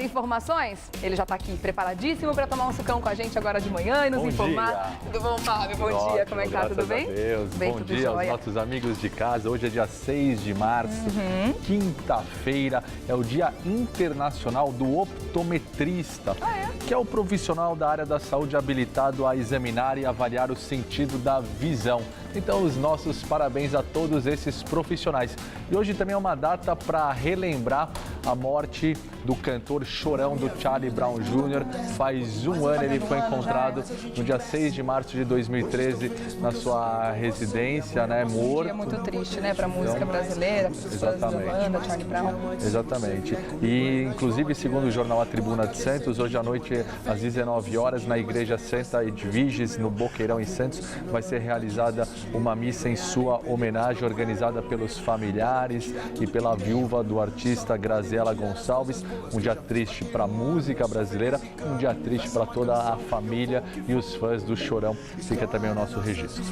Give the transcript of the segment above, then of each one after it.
Informações, ele já está aqui preparadíssimo para tomar um sucão com a gente agora de manhã e nos informar. Tudo bom, Fábio? Bom dia, como é que tá? Tudo bem? Bom dia aos nossos amigos de casa. Hoje é dia 6 de março, quinta-feira, é o Dia Internacional do Optometrista, que é o profissional da área da saúde habilitado a examinar e avaliar o sentido da visão. Então, os nossos parabéns a todos esses profissionais. E hoje também é uma data para relembrar a morte do cantor Chorão, do Charlie Brown Jr. Faz um ano ele foi encontrado no dia 6 de março de 2013 na sua residência, né, morto. Um dia muito triste, né, para a música brasileira, para os fãs da banda, Charlie Brown. Exatamente. E, inclusive, segundo o jornal A Tribuna de Santos, hoje à noite, às 19 horas, na Igreja Santa Edviges, no Boqueirão, em Santos, vai ser realizada uma missa em sua homenagem, organizada pelos familiares e pela viúva do artista Graziela Gonçalves. Um dia triste para a música brasileira, um dia triste para toda a família e os fãs do Chorão. Fica também o nosso registro.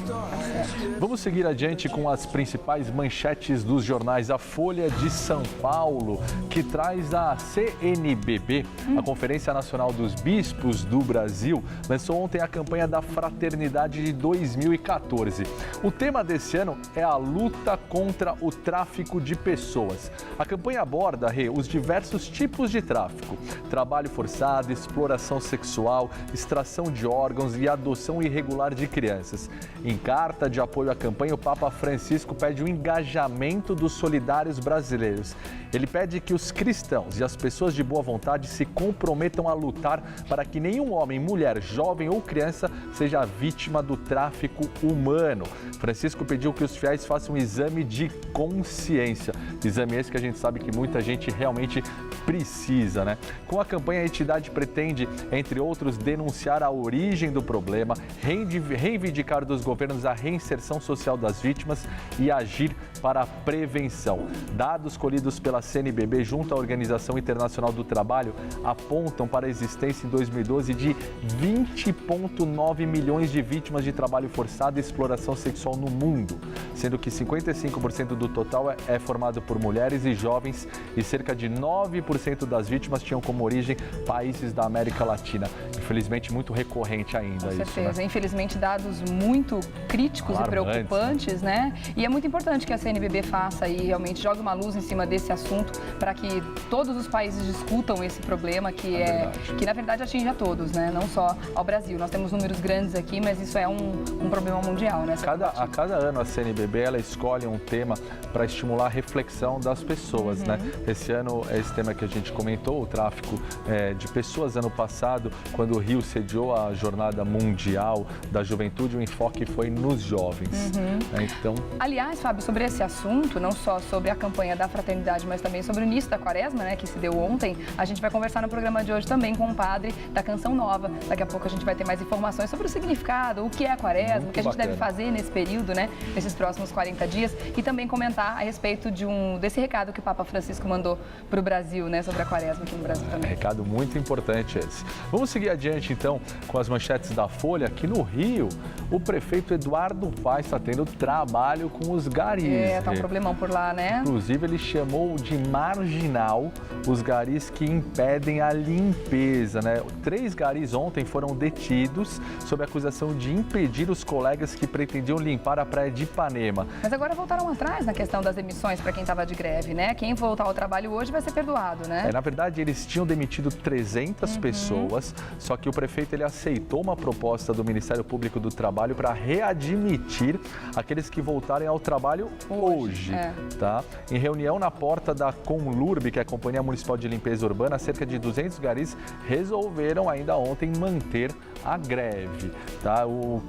Vamos seguir adiante com as principais manchetes dos jornais. A Folha de São Paulo, que traz a CNBB, a Conferência Nacional dos Bispos do Brasil, lançou ontem a campanha da Fraternidade de 2014. O tema desse ano é a luta contra o tráfico de pessoas. A campanha aborda, os diversos tipos de tráfico: trabalho forçado, exploração sexual, extração de órgãos e adoção irregular de crianças. Em carta de apoio à campanha, o Papa Francisco pede o engajamento dos solidários brasileiros. Ele pede que os cristãos e as pessoas de boa vontade se comprometam a lutar para que nenhum homem, mulher, jovem ou criança seja vítima do tráfico humano. Francisco pediu que os fiéis façam um exame de consciência. Exame esse que a gente sabe que muita gente realmente precisa, né? Com a campanha, a entidade pretende, entre outros, denunciar a origem do problema, reivindicar dos governos a reinserção social das vítimas e agir para a prevenção. Dados colhidos pela CNBB junto à Organização Internacional do Trabalho apontam para a existência em 2012 de 20,9 milhões de vítimas de trabalho forçado e exploração sexual no mundo, sendo que 55% do total é formado por mulheres e jovens e cerca de 9% das vítimas tinham como origem países da América Latina. Infelizmente, muito recorrente ainda isso. Com certeza. Né? Infelizmente, dados muito críticos e preocupantes, né? E é muito importante que a CNBB faça e realmente jogue uma luz em cima desse assunto para que todos os países discutam esse problema que na verdade atinge a todos, né? Não só ao Brasil. Nós temos números grandes aqui, mas isso é um problema mundial, né? A cada ano a CNBB ela escolhe um tema para estimular a reflexão das pessoas, né? Esse ano é esse tema que a gente comentou, o tráfico de pessoas. Ano passado, quando o Rio sediou a Jornada Mundial da Juventude, o enfoque foi nos jovens. Então... Aliás, Fábio, sobre esse assunto, não só sobre a campanha da fraternidade, mas também sobre o início da quaresma, né, que se deu ontem, a gente vai conversar no programa de hoje também com o padre da Canção Nova. Daqui a pouco a gente vai ter mais informações sobre o significado, o que é a quaresma, o que a gente deve fazer nesse período, né, nesses próximos 40 dias, e também comentar a respeito desse recado que o Papa Francisco mandou para o Brasil, né, sobre a quaresma aqui no Brasil também. Recado muito importante esse. Vamos seguir adiante, então, com as manchetes da Folha. Aqui no Rio, o prefeito Eduardo Paes está tendo trabalho com os garis. Tá um problemão por lá, né? Inclusive, ele chamou de marginal os garis que impedem a limpeza, né? 3 garis ontem foram detidos sob a acusação de impedir os colegas que pretendiam limpar a praia de Ipanema. Mas agora voltaram atrás na questão das emissões para quem estava de greve, né? Quem voltar ao trabalho hoje vai ser perdoado, né? Na verdade, eles tinham demitido 300 pessoas, só que o prefeito ele aceitou uma proposta do Ministério Público do Trabalho para readmitir aqueles que voltarem ao trabalho hoje. Tá? Em reunião na porta da Conlurb, que é a Companhia Municipal de Limpeza Urbana, cerca de 200 garis resolveram ainda ontem manter a greve. Tá? O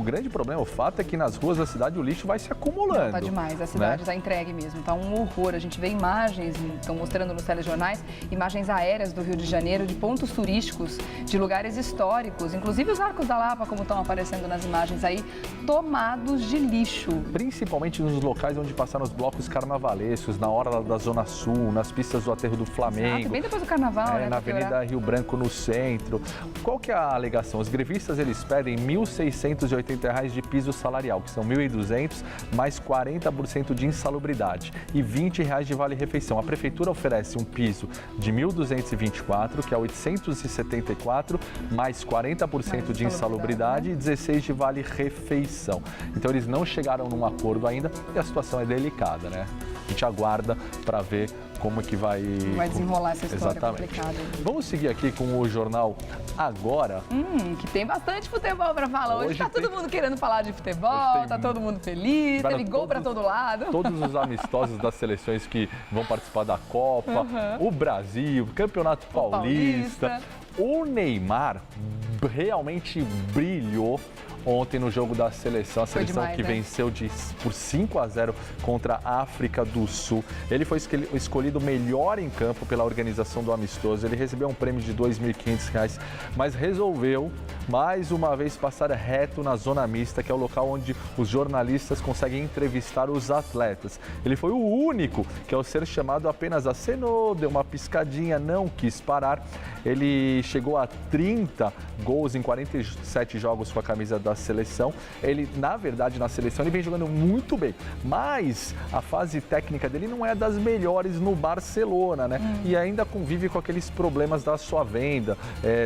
grande problema, o fato é que nas ruas da cidade o lixo vai se acumulando. Está demais, a cidade está entregue mesmo, está um horror. A gente vê imagens, estão mostrando nos telejornais, imagens aéreas do Rio de Janeiro, de pontos turísticos, de lugares históricos, inclusive os Arcos da Lapa, como estão aparecendo nas imagens aí, tomados de lixo. Principalmente nos locais onde passaram os blocos carnavalescos, na hora da Zona Sul, nas pistas do Aterro do Flamengo. Exato, bem depois do carnaval, né? Na Avenida Rio Branco, no centro. Qual que é a alegação? Os grevistas, eles pedem R$ 1.680 de piso salarial salarial, que são R$ 1.200 mais 40% de insalubridade e R$ 20 de vale-refeição. A prefeitura oferece um piso de 1.224, que é 874, mais 40% de insalubridade e 16 de vale-refeição. Então eles não chegaram num acordo ainda e a situação é delicada, né? A gente aguarda para ver como é que vai desenrolar essa história complicada. Vamos seguir aqui com o Jornal Agora. Que tem bastante futebol para falar. Hoje tá todo mundo querendo falar de futebol, tá todo mundo feliz, teve gol para todo lado. Todos os amistosos das seleções que vão participar da Copa, o Brasil, Campeonato Paulista. O Neymar realmente brilhou ontem no jogo da seleção, a seleção que venceu por 5-0 contra a África do Sul. Ele foi escolhido melhor em campo pela organização do amistoso. Ele recebeu um prêmio de R$ 2.500, mas resolveu mais uma vez passar reto na zona mista, que é o local onde os jornalistas conseguem entrevistar os atletas. Ele foi o único que, ao ser chamado, apenas acenou, deu uma piscadinha, não quis parar. Ele chegou a 30 gols em 47 jogos com a camisa da seleção. Ele, na verdade, na seleção, ele vem jogando muito bem, mas a fase técnica dele não é das melhores no Barcelona, né? E ainda convive com aqueles problemas da sua venda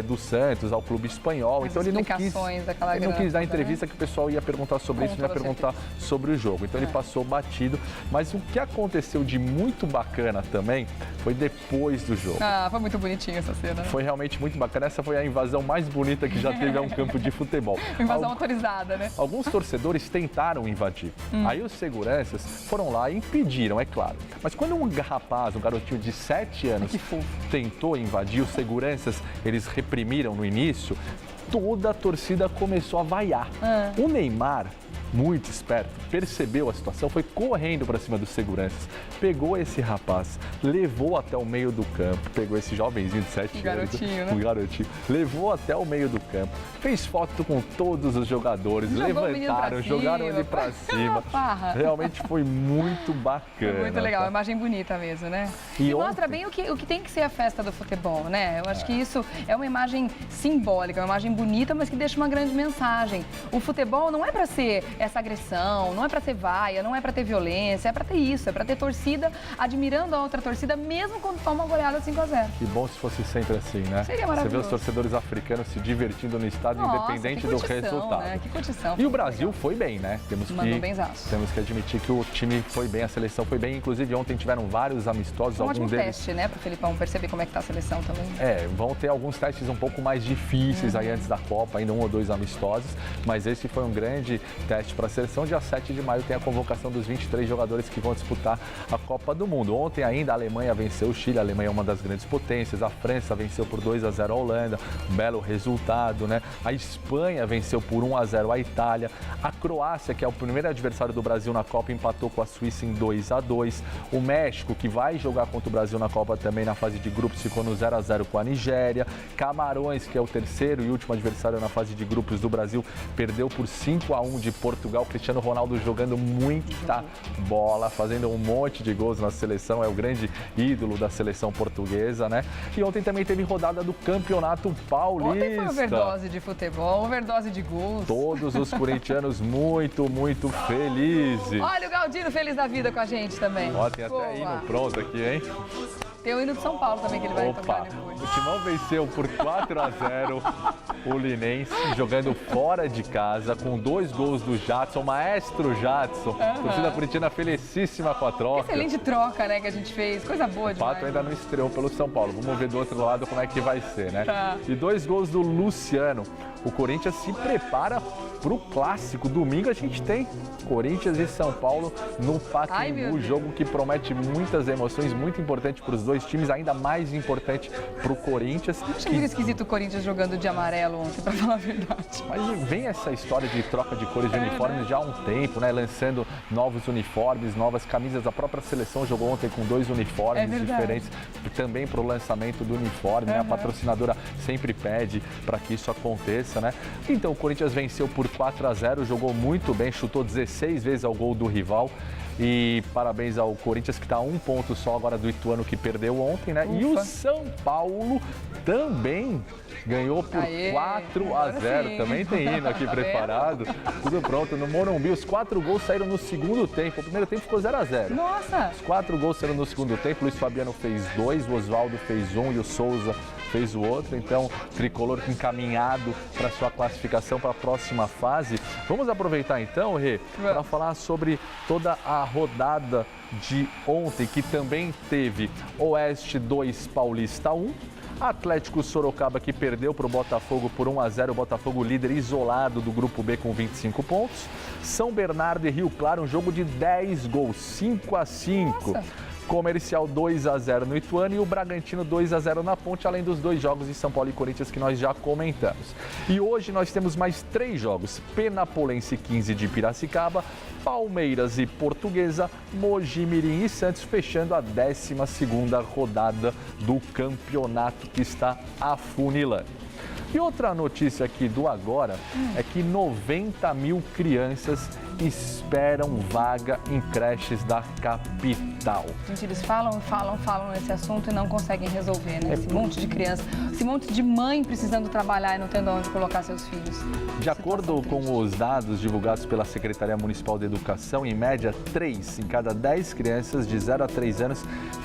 do Santos ao clube espanhol. Então ele não quis dar entrevista, que o pessoal ia perguntar sobre isso, ia perguntar sobre o jogo. Então ele passou batido. Mas o que aconteceu de muito bacana também foi depois do jogo. Foi muito bonitinha essa cena. Foi realmente muito bacana. Essa foi a invasão mais bonita que já teve a um campo de futebol. Invasão autorizada, né? Alguns torcedores tentaram invadir. Aí os seguranças foram lá e impediram, é claro. Mas quando um rapaz, um garotinho de 7 anos, tentou invadir, os seguranças, eles reprimiram no início, toda a torcida começou a vaiar. O Neymar, muito esperto, percebeu a situação, foi correndo para cima dos seguranças, pegou esse rapaz, levou até o meio do campo, pegou esse jovenzinho de 7 anos, um garotinho, levou até o meio do campo, fez foto com todos os jogadores, levantaram, jogaram ele para cima. Realmente foi muito bacana. Foi muito legal, uma imagem bonita mesmo, né? E mostra bem o que tem que ser a festa do futebol, né? Eu acho que isso é uma imagem simbólica, uma imagem bonita, mas que deixa uma grande mensagem. O futebol não é para ser essa agressão, não é para ter vaia, não é para ter violência, é para ter isso, é para ter torcida admirando a outra torcida, mesmo quando toma uma goleada 5-0. Que bom se fosse sempre assim, né? Seria maravilhoso. Você vê os torcedores africanos se divertindo no estádio, independente do resultado. Né? Que curtição. E o Brasil foi bem, né? Temos que admitir que o time foi bem, a seleção foi bem. Inclusive, ontem tiveram vários amistosos. Um ótimo teste, né, para o Felipão perceber como é que tá a seleção também. Vão ter alguns testes um pouco mais difíceis aí antes da Copa, ainda 1 ou 2 amistosos, mas esse foi um grande teste para a seleção. Dia 7 de maio tem a convocação dos 23 jogadores que vão disputar a Copa do Mundo. Ontem ainda a Alemanha venceu o Chile, a Alemanha é uma das grandes potências, a França venceu por 2-0 a Holanda, um belo resultado, né? A Espanha venceu por 1-0 a Itália, a Croácia, que é o primeiro adversário do Brasil na Copa, empatou com a Suíça em 2-2, o México, que vai jogar contra o Brasil na Copa também na fase de grupos, ficou no 0-0 com a Nigéria, Camarões, que é o terceiro e último adversário na fase de grupos do Brasil, perdeu por 5-1 de Portugal. Cristiano Ronaldo jogando muita bola, fazendo um monte de gols na seleção, é o grande ídolo da seleção portuguesa, né? E ontem também teve rodada do Campeonato Paulista. Ontem foi overdose de futebol, overdose de gols. Todos os corintianos muito felizes. Olha o Galdino feliz da vida com a gente também. Ó, tem até hino pronto aqui, hein? Tem o hino de São Paulo também que ele vai tocar depois. O Timão venceu por 4-0 o Linense, jogando fora de casa, com 2 gols do Jadson, maestro Jadson. Torcida corintiana felicíssima com a troca. Excelente troca, né, que a gente fez. Coisa boa demais. O Pato ainda não estreou pelo São Paulo. Vamos ver do outro lado como é que vai ser, né? E 2 gols do Luciano. O Corinthians se prepara para o clássico. Domingo a gente tem Corinthians e São Paulo no Pacaembu, jogo que promete muitas emoções, muito importante para os dois times, ainda mais importante para o Corinthians. Achei muito esquisito o Corinthians jogando de amarelo ontem, para falar a verdade. Mas vem essa história de troca de cores de uniformes já há um tempo, né? Lançando novos uniformes, novas camisas. A própria seleção jogou ontem com 2 uniformes diferentes, também para o lançamento do uniforme, né? A patrocinadora sempre pede para que isso aconteça, né? Então o Corinthians venceu por 4-0, jogou muito bem, chutou 16 vezes ao gol do rival. E parabéns ao Corinthians, que está a 1 ponto só agora do Ituano, que perdeu ontem, né? E o São Paulo também ganhou por 4-0. Também tem hino aqui preparado. Tudo pronto. No Morumbi, os 4 gols saíram no segundo tempo. O primeiro tempo ficou 0-0. Nossa! Os 4 gols saíram no segundo tempo. O Luiz Fabiano fez 2, o Oswaldo fez 1 e o Souza fez o outro. Então, tricolor encaminhado para sua classificação para a próxima fase. Vamos aproveitar então, Rê, para falar sobre toda a rodada de ontem, que também teve Oeste 2, Paulista 1. Atlético Sorocaba, que perdeu para o Botafogo por 1-0, o Botafogo líder isolado do Grupo B com 25 pontos. São Bernardo e Rio Claro, um jogo de 10 gols, 5-5. Nossa. Comercial 2-0 no Ituano e o Bragantino 2-0 na Ponte, além dos 2 jogos de São Paulo e Corinthians que nós já comentamos. E hoje nós temos mais 3 jogos, Penapolense 15 de Piracicaba, Palmeiras e Portuguesa, Mogi Mirim e Santos, fechando a 12ª rodada do campeonato que está afunilando. E outra notícia aqui do agora é que 90 mil crianças esperam vaga em creches da capital. Gente, eles falam nesse assunto e não conseguem resolver, né? Esse monte de criança, esse monte de mãe precisando trabalhar e não tendo onde colocar seus filhos. De acordo com os dados divulgados pela Secretaria Municipal de Educação, em média, 3 em cada 10 crianças de 0 a 3 anos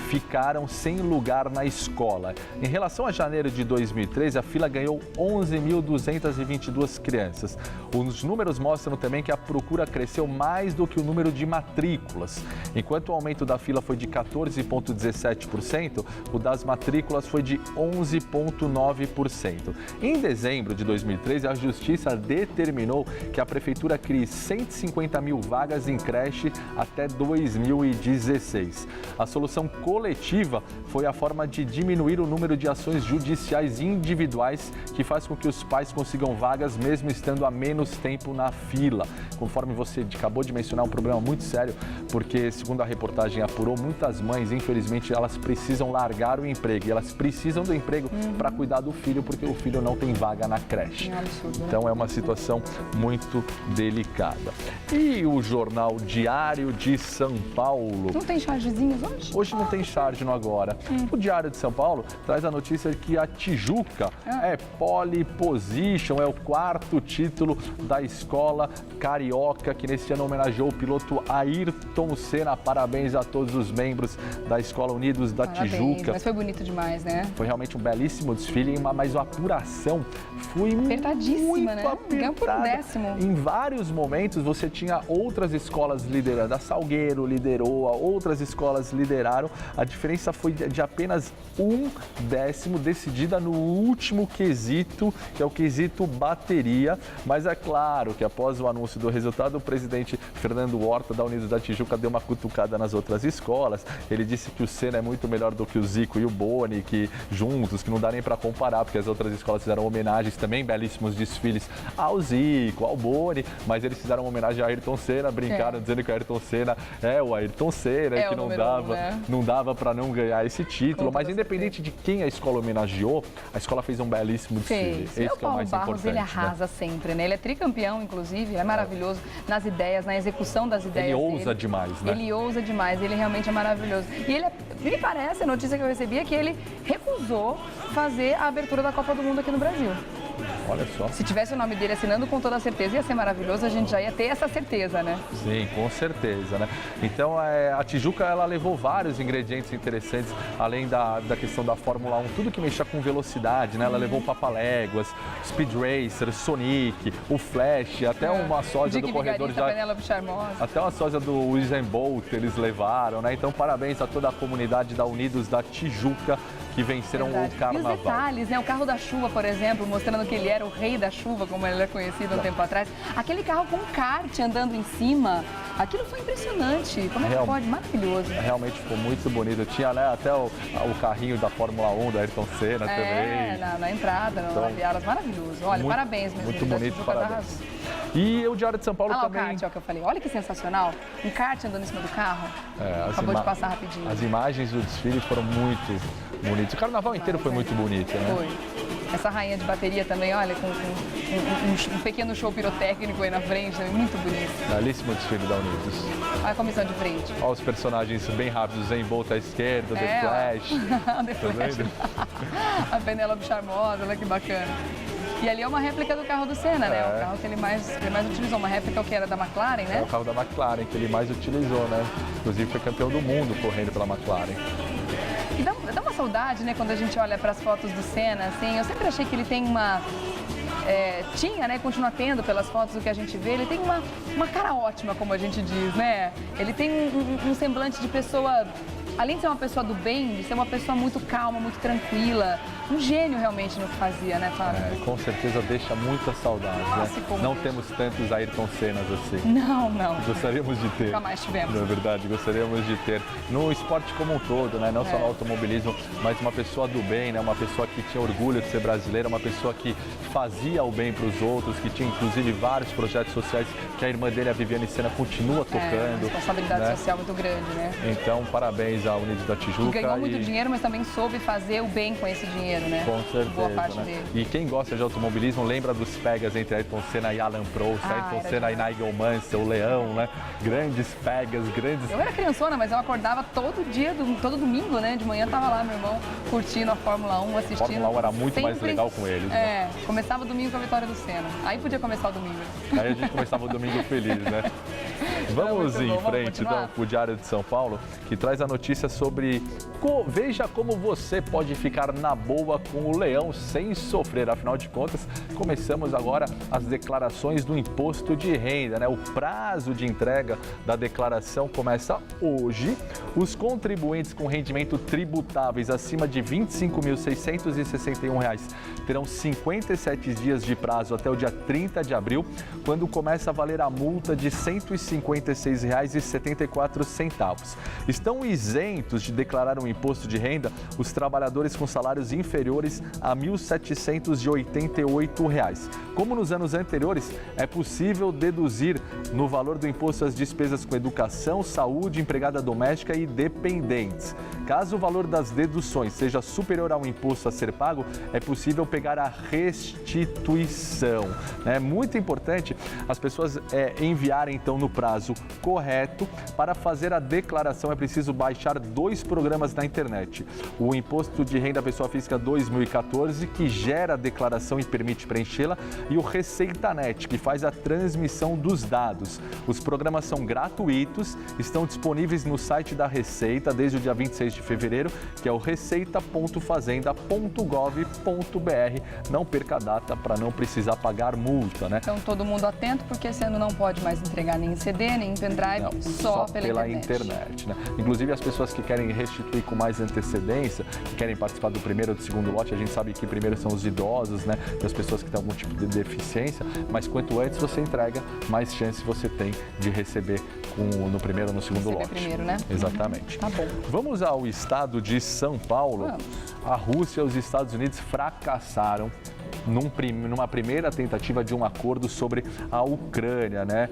ficaram sem lugar na escola. Em relação a janeiro de 2013, a fila ganhou 11.222 crianças. Os números mostram também que a procura cresceu mais do que o número de matrículas. Enquanto o aumento da fila foi de 14,17%, o das matrículas foi de 11,9%. Em dezembro de 2013, a Justiça determinou que a Prefeitura crie 150 mil vagas em creche até 2016. A solução coletiva foi a forma de diminuir o número de ações judiciais individuais que faz com que os pais consigam vagas mesmo estando há menos tempo na fila. Conforme você acabou de mencionar, um problema muito sério, porque, segundo a reportagem apurou, muitas mães, infelizmente, elas precisam largar o emprego e elas precisam do emprego para cuidar do filho, porque o filho não tem vaga na creche. É um absurdo, né? Então é uma situação muito delicada. E o Jornal Diário de São Paulo? Não tem chargezinhos hoje? Hoje não tem charge no Agora. O Diário de São Paulo traz a notícia de que a Tijuca é pole position, é o 4º título da escola carioca, que nesse ano homenageou o piloto Ayrton Senna. Parabéns a todos os membros da Escola Unidos da Tijuca. Mas foi bonito demais, né? Foi realmente um belíssimo desfile, mas a apuração foi apertadíssima, muito né? apertada. Ganhou por 10º. Em vários momentos você tinha outras escolas liderando. A Salgueiro liderou, outras escolas lideraram. A diferença foi de apenas 1/10, decidida no último quesito, que é o quesito bateria. Mas é claro que após o anúncio do resultado, o presidente Fernando Horta, da Unidos da Tijuca, deu uma cutucada nas outras escolas. Ele disse que o Senna é muito melhor do que o Zico e o Boni, que juntos, que não dá nem para comparar, porque as outras escolas fizeram homenagens também, belíssimos desfiles ao Zico, ao Boni, mas eles fizeram uma homenagem a Ayrton Senna, brincaram dizendo que o Ayrton Senna é o Ayrton Senna, que não dava para não ganhar esse título. Mas independente de quem a escola homenageou, a escola fez um belíssimo desfile. Esse que é o mais Barros, importante. Ele arrasa sempre, né? Ele é tricampeão, inclusive, é maravilhoso nas ideias, na execução das ideias. Ele ousa demais, né? Ele ousa demais, ele realmente é maravilhoso. E me parece, a notícia que eu recebi é que ele recusou fazer a abertura da Copa do Mundo aqui no Brasil. Olha só. Se tivesse o nome dele assinando, com toda certeza ia ser maravilhoso, a gente já ia ter essa certeza, né? Sim, com certeza, né? Então, a Tijuca, ela levou vários ingredientes interessantes, além da questão da Fórmula 1, tudo que mexia com velocidade, né? Ela levou o Papaléguas, Speed Racer, Sonic, o Flash, até uma sósia do corredor já... Até uma sósia do Usain Bolt eles levaram, né? Então, parabéns a toda a comunidade da Unidos da Tijuca, que venceram o carnaval. E os detalhes, né? O carro da chuva, por exemplo, mostrando que ele era o rei da chuva, como ele é conhecido um tempo atrás. Aquele carro com kart andando em cima, aquilo foi impressionante. Como é que pode? Maravilhoso. Realmente ficou muito bonito. Tinha, né, até o carrinho da Fórmula 1, da Ayrton Senna também. Na entrada, no Laviaras, maravilhoso. Olha, parabéns mesmo. Muito bonito, parabéns. E o Diário de São Paulo também... Olha o kart, que eu falei. Olha que sensacional. Um kart andando em cima do carro. Acabou de passar rapidinho. As imagens do desfile foram muito bonitos. O carnaval inteiro foi muito bonito, né? Foi. Essa rainha de bateria também, olha, com um pequeno show pirotécnico aí na frente, também muito bonito. Belíssimo desfile da Unidos. Olha a comissão de frente. Olha os personagens bem rápidos, Zen Bolt à esquerda, The Flash. The Flash. A Penélope Charmosa, olha que bacana. E ali é uma réplica do carro do Senna, né? O carro que ele mais utilizou. Uma réplica que era da McLaren, né? É o carro da McLaren que ele mais utilizou, né? Inclusive foi campeão do mundo correndo pela McLaren. E dá uma saudade, né, quando a gente olha para as fotos do Senna, assim. Eu sempre achei que ele tem tinha, né, continua tendo pelas fotos do que a gente vê, ele tem uma cara ótima, como a gente diz, né? Ele tem um semblante de pessoa, além de ser uma pessoa do bem, de ser uma pessoa muito calma, muito tranquila, um gênio realmente no que fazia, né, Fábio? Com certeza deixa muita saudade, né? Não temos tantos Ayrton Sennas assim. Não. Gostaríamos de ter. Nunca mais tivemos. Na verdade, gostaríamos de ter. No esporte como um todo, né? Não só no automobilismo, mas uma pessoa do bem, né? Uma pessoa que tinha orgulho de ser brasileira, uma pessoa que fazia o bem para os outros, que tinha inclusive vários projetos sociais que a irmã dele, a Viviane Senna, continua tocando. Uma responsabilidade social muito grande, né? Então, parabéns à Unidos da Tijuca. E ganhou muito dinheiro, mas também soube fazer o bem com esse dinheiro, né? Com certeza. Boa parte dele. E quem gosta de automobilismo lembra dos pegas entre Ayrton Senna e Alan Prost, Ayrton Senna e Nigel Mansell, o Leão, né? Grandes pegas, grandes... Eu era criançona, mas eu acordava todo dia, todo domingo, né? De manhã tava lá, meu irmão, curtindo a Fórmula 1, assistindo. A Fórmula 1 era muito mais legal com eles, né? Começava o domingo com a vitória do Senna. Aí podia começar o domingo. Aí a gente começava o domingo feliz, né? Vamos em frente, então, para o Diário de São Paulo, que traz a notícia sobre veja como você pode ficar na boa com o leão sem sofrer. Afinal de contas, começamos agora as declarações do imposto de renda, né? O prazo de entrega da declaração começa hoje. Os contribuintes com rendimento tributáveis acima de R$ 25.661 terão 57 dias de prazo até o dia 30 de abril, quando começa a valer a multa de R$ 156,74. Estão isentos de declarar um imposto de renda os trabalhadores com salários inferiores a R$ 1.788. Como nos anos anteriores, é possível deduzir no valor do imposto as despesas com educação, saúde, empregada doméstica e dependentes. Caso o valor das deduções seja superior ao imposto a ser pago, é possível pegar a restituição. É muito importante as pessoas enviarem, então, no prazo correto. Para fazer a declaração, é preciso baixar 2 programas na internet. O Imposto de Renda Pessoa Física 2014, que gera a declaração e permite preenchê-la, e o ReceitaNet, que faz a transmissão dos dados. Os programas são gratuitos, estão disponíveis no site da Receita desde o dia 26 de fevereiro, que é o receita.fazenda.gov.br. Não perca a data para não precisar pagar multa, né? Então, todo mundo atento, porque esse ano não pode mais entregar nem em CD, nem em pendrive, só pela internet, né? Inclusive, as pessoas que querem restituir com mais antecedência, que querem participar do primeiro ou do segundo lote, a gente sabe que primeiro são os idosos, né? E as pessoas que têm algum tipo de deficiência, mas quanto antes você entrega, mais chance você tem de receber no primeiro ou no segundo lote. Primeiro, né? Exatamente. Tá bom. Vamos ao estado de São Paulo. Vamos. A Rússia e os Estados Unidos fracassaram numa primeira tentativa de um acordo sobre a Ucrânia, né?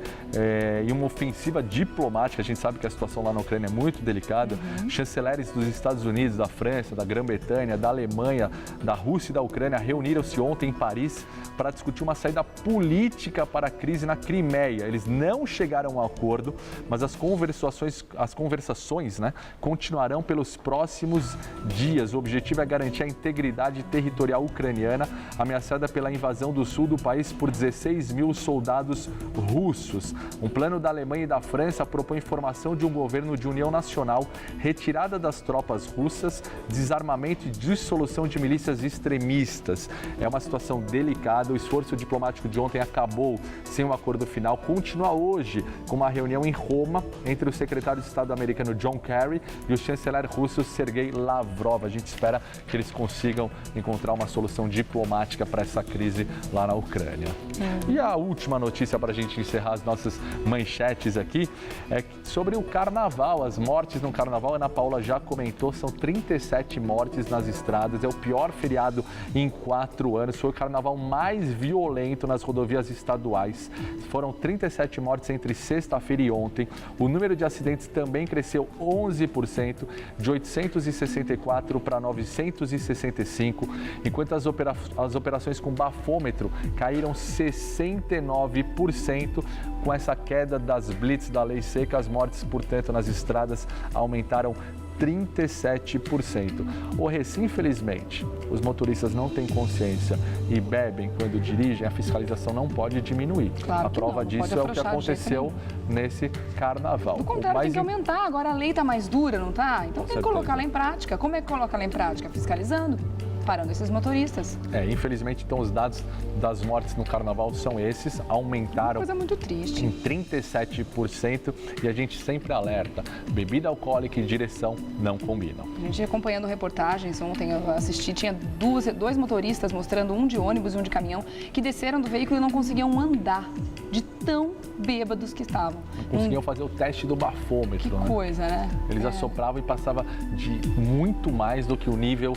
E uma ofensiva diplomática. A gente sabe que a situação lá na Ucrânia é muito delicada. Chanceleres dos Estados Unidos, da França, da Grã-Bretanha, da Alemanha, da Rússia e da Ucrânia reuniram-se ontem em Paris para discutir uma saída política para a crise na Crimeia. Eles não chegaram a um acordo, mas as conversações, né, continuarão pelos próximos dias. O objetivo é garantir a integridade territorial ucraniana, ameaçada pela invasão do sul do país por 16 mil soldados russos. Um plano da Alemanha e da França propõe formação de um governo de união nacional, retirada das tropas russas, desarmamento e dissolução de milícias extremistas. É uma situação delicada. O esforço diplomático de ontem acabou sem um acordo final. Continua hoje com uma reunião em Roma entre o secretário de Estado americano John Kerry e o chanceler russo Sergei Lavrov. A gente espera que eles consigam encontrar uma solução diplomática para essa crise lá na Ucrânia. E a última notícia para a gente encerrar as nossas manchetes aqui é sobre o carnaval, as mortes no carnaval. A Ana Paula já comentou, são 37 mortes nas estradas, é o pior feriado em 4 anos, foi o carnaval mais violento nas rodovias estaduais. Foram 37 mortes entre sexta-feira e ontem. O número de acidentes também cresceu 11%, de 864 para 965, enquanto as operações com bafômetro caíram 69%. Com essa queda das blitz da lei seca, as mortes, portanto, nas estradas aumentaram 37%. Infelizmente, os motoristas não têm consciência e bebem quando dirigem, a fiscalização não pode diminuir. Claro a prova disso é o que aconteceu nesse carnaval. Do contrário, tem que aumentar. Agora a lei está mais dura, não está? Então tem que colocar ela em prática. Como é que coloca ela em prática? Fiscalizando, parando esses motoristas. Infelizmente, então, os dados das mortes no carnaval são esses, aumentaram. Uma coisa muito triste. Em 37%, e a gente sempre alerta, bebida alcoólica e direção não combinam. A gente acompanhando reportagens, ontem eu assisti, tinha dois motoristas mostrando, um de ônibus e um de caminhão, que desceram do veículo e não conseguiam andar, de tão bêbados que estavam. Não conseguiam fazer o teste do bafômetro. Que coisa, né? Eles assopravam e passava de muito mais do que o nível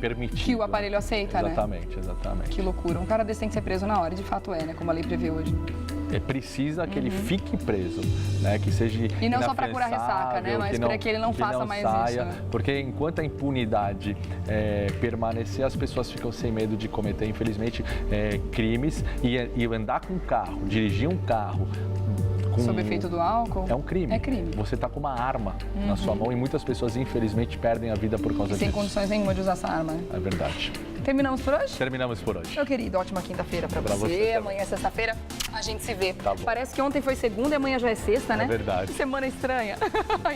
permitido. Que o aparelho aceita, exatamente, né? Exatamente. Que loucura. Um cara desse tem que ser preso na hora, e de fato é, né? Como a lei prevê hoje. Precisa que ele fique preso, né? Que seja e não só para curar ressaca, né? Mas para que ele não faça mais isso. Né? Porque enquanto a impunidade permanecer, as pessoas ficam sem medo de cometer, infelizmente, crimes. E andar com um carro, dirigir um carro sob efeito do álcool? É um crime. É crime. Você está com uma arma na sua mão e muitas pessoas, infelizmente, perdem a vida por causa disso. Sem condições nenhuma de usar essa arma. É verdade. Terminamos por hoje? Terminamos por hoje. Meu querido, ótima quinta-feira pra você. Amanhã é sexta-feira, a gente se vê. Tá bom. Parece que ontem foi segunda e amanhã já é sexta, né? É verdade. Semana estranha.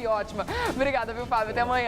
E ótima. Obrigada, viu, Fábio? Até amanhã.